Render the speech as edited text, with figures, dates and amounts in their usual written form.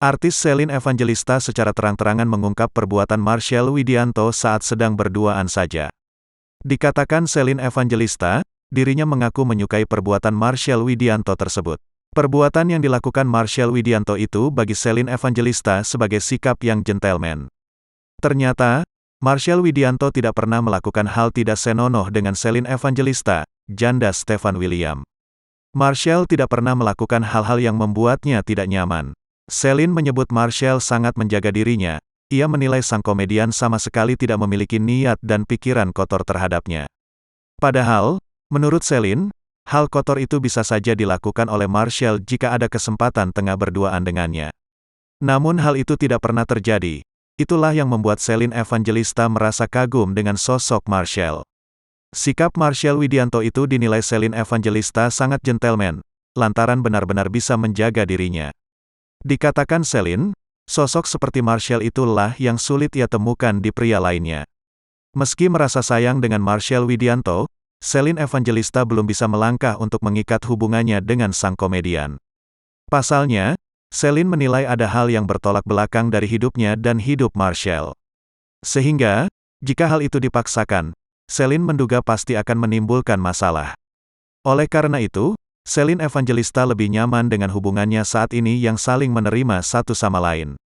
Artis Shelin Evangelista secara terang-terangan mengungkap perbuatan Marshell Widianto saat sedang berduaan saja. Dikatakan Shelin Evangelista, dirinya mengaku menyukai perbuatan Marshell Widianto tersebut. Perbuatan yang dilakukan Marshell Widianto itu bagi Shelin Evangelista sebagai sikap yang gentleman. Ternyata, Marshell Widianto tidak pernah melakukan hal tidak senonoh dengan Shelin Evangelista, janda Stefan William. Marshell tidak pernah melakukan hal-hal yang membuatnya tidak nyaman. Shelin menyebut Marshell sangat menjaga dirinya. Ia menilai sang komedian sama sekali tidak memiliki niat dan pikiran kotor terhadapnya. Padahal, menurut Shelin, hal kotor itu bisa saja dilakukan oleh Marshell jika ada kesempatan tengah berduaan dengannya. Namun hal itu tidak pernah terjadi. Itulah yang membuat Shelin Evangelista merasa kagum dengan sosok Marshell. Sikap Marshell Widianto itu dinilai Shelin Evangelista sangat gentleman, lantaran benar-benar bisa menjaga dirinya. Dikatakan Shelin, sosok seperti Marshell itulah yang sulit ia temukan di pria lainnya. Meski merasa sayang dengan Marshell Widianto, Shelin Evangelista belum bisa melangkah untuk mengikat hubungannya dengan sang komedian. Pasalnya, Shelin menilai ada hal yang bertolak belakang dari hidupnya dan hidup Marshell. Sehingga, jika hal itu dipaksakan, Shelin menduga pasti akan menimbulkan masalah. Oleh karena itu, Shelin Evangelista lebih nyaman dengan hubungannya saat ini yang saling menerima satu sama lain.